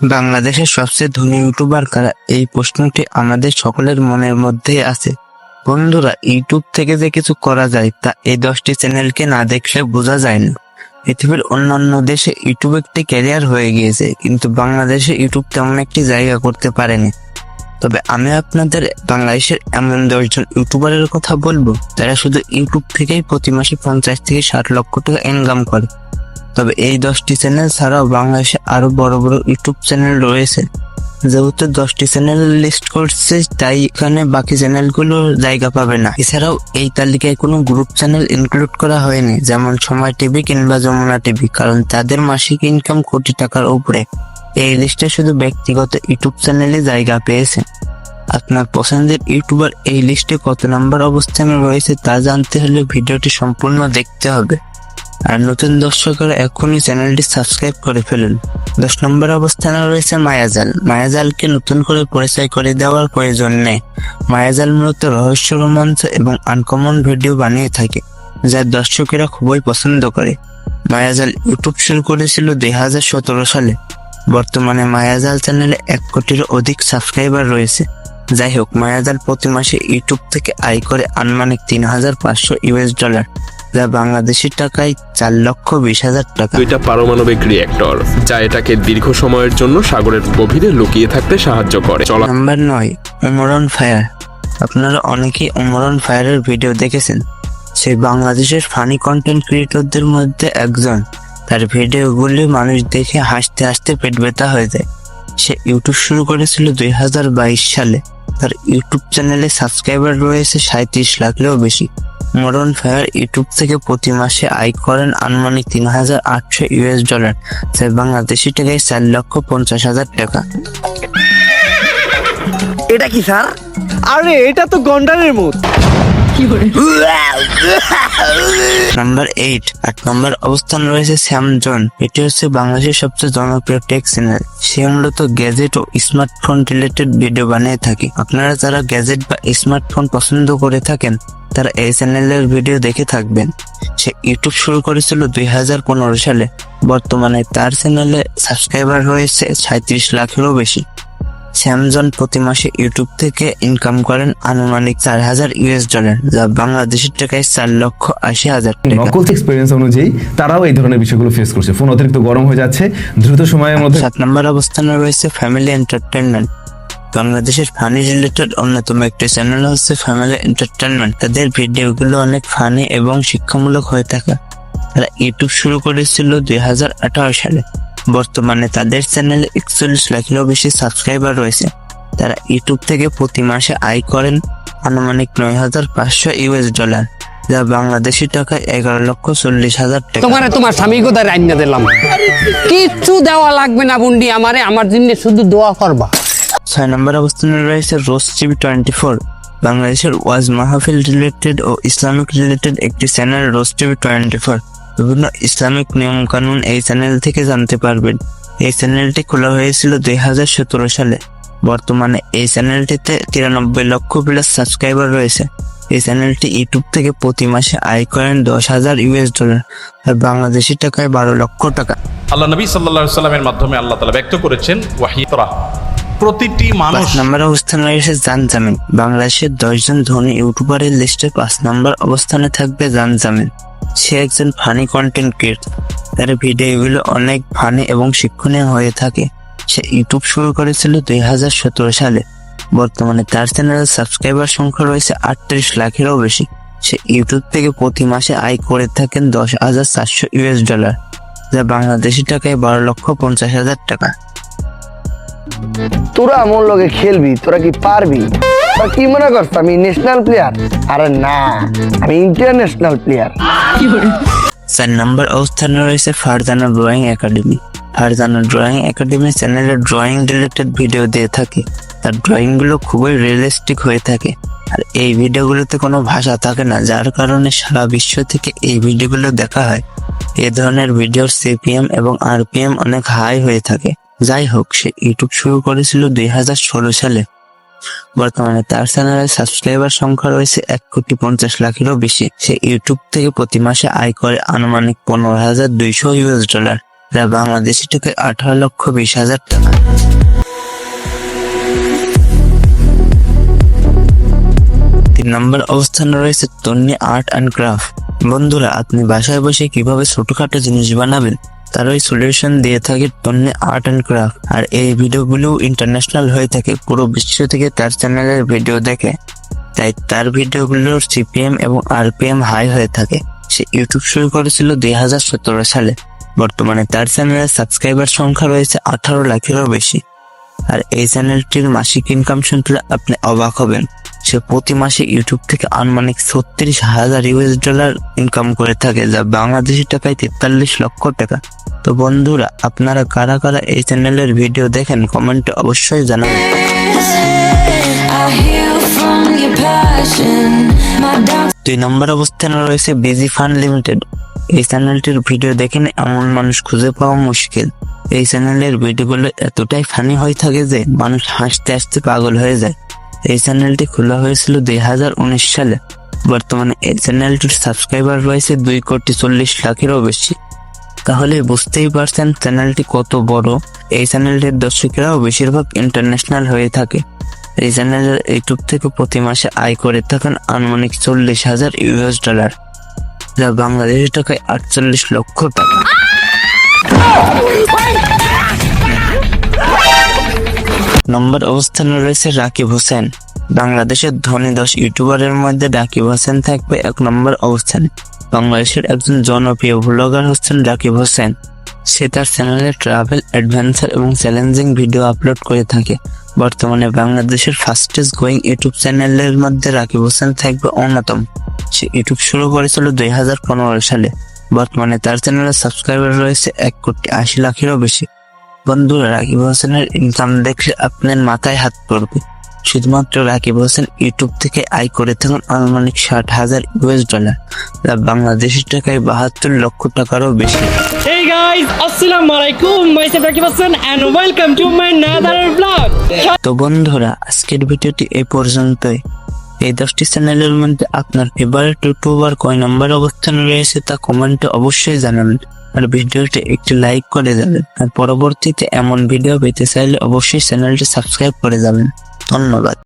বাংলাদেশের সবচেয়ে ধনী ইউটিউবার কারা? এই প্রশ্নটি আমাদের সকলের মনের মধ্যেই আছে। বন্ধুরা, ইউটিউব থেকে যে কিছু করা যায় তা এই 10টি চ্যানেলকে না দেখলে বোঝা যায় না। পৃথিবীর অন্যান্য দেশে ইউটিউব একটি ক্যারিয়ার হয়ে গিয়েছে, কিন্তু বাংলাদেশে ইউটিউব তেমন একটি জায়গা করতে পারেনি। তবে আমি আপনাদের বাংলাদেশের এমন 10 জন ইউটিউবারের কথা বলবো যারা শুধু ইউটিউব থেকেই প্রতি মাসে 50 থেকে 60 লক্ষ টাকা ইনকাম করে। তবে এই 10টি চ্যানেল ছাড়াও বাংলাদেশে আরো বড় বড় ইউটিউব চ্যানেল রয়েছে। যেহেতু 10টি চ্যানেল লিস্ট করছে, তাই এখানে বাকি চ্যানেলগুলো জায়গা পাবে না। এছাড়াও এই তালিকায় কোনো গ্রুপ চ্যানেল ইনক্লুড করা হয়নি, যেমন সময় টিভি কিংবা যমুনা টিভি, কারণ তাদের মাসিক ইনকাম কোটি টাকার উপরে। এই লিস্টে শুধু ব্যক্তিগত ইউটিউব চ্যানেলই জায়গা পেয়েছে। আপনার পছন্দের ইউটিউবার এই লিস্টে কত নম্বর অবস্থানে রয়েছে তা জানতে হলে ভিডিওটি সম্পূর্ণ দেখতে হবে। আর নতুন দর্শকরা এখনই চ্যানেলটি সাবস্ক্রাইব করে ফেলুন। 10 নম্বর অবস্থানে রয়েছে মায়াজাল। মায়াজালকে নতুন করে পরিচয় করে দেওয়ার প্রয়োজন নেই। মায়াজাল মূলত রহস্য, রোমাঞ্চ এবং আনকমন ভিডিও বানিয়ে থাকে, যা দর্শকেরা খুবই পছন্দ করে। মায়াজাল ইউটিউব শুরু করেছিল 2017 সালে। বর্তমানে মায়াজাল চ্যানেলে 1 কোটিরও অধিক সাবস্ক্রাইবার রয়েছে। যাই হোক, মায়াজাল প্রতি মাসে ইউটিউব থেকে আয় করে আনুমানিক $3,500, যা বাংলাদেশি টাকায় 4,20,000 টাকা। এটা পারমাণবিক রিঅ্যাক্টর, যা এটাকে দীর্ঘ সময়ের জন্য সাগরের গভীরে লুকিয়ে থাকতে সাহায্য করে। নাম্বার 9, ওমরন ফায়ার। আপনারা অনেকেই ওমরন ফায়ারের ভিডিও দেখেছেন। সে বাংলাদেশের ফানি কন্টেন্ট ক্রিয়েটরদের মধ্যে একজন। তার ভিডিওগুলি মানুষ দেখে হাসতে হাসতে পেট ব্যথা হয়ে যায়। সে ইউটিউব শুরু করেছিল 2022 সালে। তার ইউটিউব চ্যানেলে সাবস্ক্রাইবার রয়েছে 37 লাখেরও বেশি। ওমরন ফায়ার ইউটিউব থেকে প্রতি মাসে আয় করেন আনুমানিক $3,800, যা বাংলাদেশি টাকায় 4,50,000 টাকা। এটা কি স্যার? আরে এটা তো গন্ডারের মুখ। নাম্বার 8 নম্বর অবস্থান রয়েছে স্যামজন। এটি হচ্ছে বাংলাদেশের সবচেয়ে জনপ্রিয় টেক চ্যানেল। সে মূলত গ্যাজেট ও স্মার্টফোন রিলেটেড ভিডিও বানিয়ে থাকে। আপনারা যারা গ্যাজেট বা স্মার্টফোন পছন্দ করে থাকেন তারা এই চ্যানেলের ভিডিও দেখে থাকবেন। সে ইউটিউব শুরু করেছিল 2015 সালে। বর্তমানে তার চ্যানেলে সাবস্ক্রাইবার রয়েছে 37 লাখেরও বেশি। স্যামজন প্রতি মাসে ইউটিউব থেকে ইনকাম করেন আনুমানিক $4,000, যা বাংলাদেশি টাকায় 4,80,000 টাকা। নকলস এক্সপেরিয়েন্স অনুযায়ী তারাও এই ধরনের বিষয়গুলো ফেস করছে। ফোন অতিরিক্ত গরম হয়ে যাচ্ছে, দ্রুত সময়ের মধ্যে। 7 নম্বর অবস্থানে রয়েছে ফ্যামিলি এন্টারটেইনমেন্ট। বাংলাদেশের ফানি রিলেটেড অন্যতম একটি চ্যানেল হচ্ছে ফ্যামিলি এন্টারটেইনমেন্ট। তাদের ভিডিওগুলো অনেক ফানি এবং শিক্ষামূলক হয়ে থাকে। তারা ইউটিউব শুরু করেছিল 2018 সালে। বর্তমানে তাদের চ্যানেলে 41 লাখেরও বেশি সাবস্ক্রাইবার রয়েছে। তারা ইউটিউব থেকে প্রতি মাসে আয় করেন আনুমানিক $9,500, যা বাংলাদেশি টাকায় 11,40,000 টাকা। তোমার স্বামী কোথায় রান্না দিলাম, কিচ্ছু দেওয়া লাগবে না বুন্ডি, আমার জন্য শুধু দোয়া করবা। 6 নম্বর অবস্থানে রয়েছে রোজ টিভি 24। বাংলাদেশের ওয়াজ মাহফিল রিলেটেড ও ইসলামিক রিলেটেড একটি চ্যানেল রোজ টিভি 24। বিভিন্ন ইসলামিক নিয়ম কানুন এই চ্যানেল থেকে জানতে পারবেন। এই চ্যানেলটি খোলা হয়েছিল 2017 সালে। বর্তমানে এই চ্যানেলটিতে 93 লক্ষ প্লাস সাবস্ক্রাইবার রয়েছে। এই চ্যানেলটি ইউটিউব থেকে প্রতি মাসে আয় করেন $10,000, আর বাংলাদেশি টাকায় 12 লক্ষ টাকা। আল্লাহ নবী সাল্লাল্লাহু আলাইহি সাল্লামের মাধ্যমে আল্লাহ তাআলা ব্যক্ত করেছেন ওয়াহিতরা, প্রতিটি মানুষ। 5 নম্বর অবস্থানে রয়েছে জান জামিন। বাংলাদেশের 10 জন ধনী ইউটিউবারের লিস্টে 5 নম্বর অবস্থানে থাকবে জান জামিন। সে একজন ফানি কন্টেন্ট ক্রিয়েটর। তার ভিডিওগুলো অনেক ফানি এবং শিক্ষণীয় হয়ে থাকে। সে ইউটিউব শুরু করেছিল 2017 সালে। বর্তমানে তার চ্যানেলের সাবস্ক্রাইবার সংখ্যা রয়েছে 38 লাখেরও বেশি। সে ইউটিউব থেকে প্রতি মাসে আয় করে থাকেন $10,400, যা বাংলাদেশি টাকায় 12,50,000 টাকা। তোরা আমার লগে খেলবি, তোরা কি পারবি? তোরা কি মনে করছ আমি ন্যাশনাল প্লেয়ার? আরে না, আমি ইন্টারন্যাশনাল প্লেয়ার। 4 নম্বর অবস্থানে রয়েছে Farzana drawing academy. Farzana drawing academy চ্যানেলে ড্রয়িং রিলেটেড ভিডিও দিয়ে থাকে। তার ড্রয়িং গুলো খুবই রিয়েলিস্টিক হয়ে থাকে, আর এই ভিডিওগুলোতে কোনো ভাষা থাকে না, যার কারণে সারা বিশ্ব থেকে এই ভিডিওগুলো দেখা হয়। এ ধরনের ভিডিওর সিপিএম এবং আরপিএম অনেক হাই হয়ে থাকে। যাই হোক, সে ইউটিউব শুরু করেছিল 2016 সালে। বর্তমানে তার চ্যানেলের সাবস্ক্রাইবার সংখ্যা রয়েছে 1,50,00,000-এরও বেশি। সে ইউটিউব থেকে প্রতি মাসে আয় করে আনুমানিক $15,200, যা বাংলাদেশি টাকায় 18,20,000 টাকা। তিন নম্বর অবস্থানে রয়েছে তন্নি আর্ট অ্যান্ড ক্রাফট। বন্ধুরা, আপনি বাসায় বসে কিভাবে ছোটখাটো জিনিস বানাবেন তার ওই সলিউশন দিয়ে থাকে তন্নি আর্ট অ্যান্ড ক্রাফট। আর এই ভিডিওগুলো ইন্টারন্যাশনাল হয়ে থাকে, পুরো বিশ্ব থেকে তার চ্যানেলের ভিডিও দেখে, তাই তার ভিডিওগুলোর সিপিএম এবং আরপিএম হাই হয়ে থাকে। সে ইউটিউব শুরু করেছিল 2017 সালে। বর্তমানে তার চ্যানেলের সাবস্ক্রাইবার সংখ্যা রয়েছে 18 লাখেরও বেশি। আর এই চ্যানেলটির মাসিক ইনকাম শুনলে আপনি অবাক হবেন। সে প্রতি মাসে ইউটিউব থেকে আনুমানিক 36,000 ইউএস ডলার ইনকাম করে থাকে, যা বাংলাদেশি টাকায় 43 লক্ষ টাকা। তো বন্ধুরা, আপনারা কারা কারা এই চ্যানেলের ভিডিও দেখেন কমেন্টে অবশ্যই জানাবেন। দুই নম্বর অবস্থানে রয়েছে বিজি ফান লিমিটেড। এই চ্যানেলটির ভিডিও দেখেন এমন মানুষ খুঁজে পাওয়া মুশকিল। এই চ্যানেলের ভিডিওগুলো এতটাই ফানি হয়ে থাকে যে মানুষ হাসতে হাসতে পাগল হয়ে যায়। এই চ্যানেলটি খোলা হয়েছিল 2019 সালে। বর্তমানে এই চ্যানেলটির সাবস্ক্রাইবার রয়েছে 2,40,00,000-এরও বেশি। তাহলে বুঝতেই পারছেন চ্যানেলটি কত বড়। এই চ্যানেলটির দর্শকেরাও বেশিরভাগ ইন্টারন্যাশনাল হয়ে থাকে। এই চ্যানেলের ইউটিউব থেকে প্রতি মাসে আয় করে থাকেন আনুমানিক 40,000 ইউএস ডলার, যা বাংলাদেশি টাকায় 48 লক্ষ টাকা। নম্বর অবস্থানে রয়েছে রাকিব হোসেন। বাংলাদেশের ধনী 10 ইউটিউবারের মধ্যে রাকিব হোসেন থাকবে 1 নম্বর অবস্থানে। বাংলাদেশের একজন জনপ্রিয় ব্লগার হচ্ছেন রাকিব হোসেন। সে তার চ্যানেলে ট্রাভেল, অ্যাডভেঞ্চার এবং চ্যালেঞ্জিং ভিডিও আপলোড করে থাকে। বর্তমানে বাংলাদেশের ফাস্টেস্ট গ্রোয়িং ইউটিউব চ্যানেলের মধ্যে রাকিব হোসেন থাকবে অন্যতম। সে ইউটিউব শুরু করেছিল 2015 সালে। বর্তমানে তার চ্যানেলের সাবস্ক্রাইবার রয়েছে 1,80,00,000-এরও বেশি। বন্ধুরা, রাকিব হোসেনের ইনকাম দেখলে আপনার মাথায় হাত পড়বে। শুধুমাত্র রাকিব হোসেন ইউটিউব থেকে আয় করে থাকেন আনুমানিক 60,000 ইউএস ডলার, যা বাংলাদেশি টাকায় 72 লক্ষ টাকারও বেশি। Hey guys, Assalamualaikum. Myself Rakib Hassan and welcome to my another vlog. তো বন্ধুরা, আজকের ভিডিওটি এই পর্যন্তই। এই 10টি চ্যানেলের মধ্যে আপনার ফেভারিট ইউটিউবার কয় নম্বর অবস্থানে রয়েছে তা কমেন্টে অবশ্যই জানাবেন। আর ভিডিওটি একটি লাইক করে যাবেন। আর পরবর্তীতে এমন ভিডিও পেতে চাইলে অবশ্যই চ্যানেলটি সাবস্ক্রাইব করে যাবেন। ধন্যবাদ।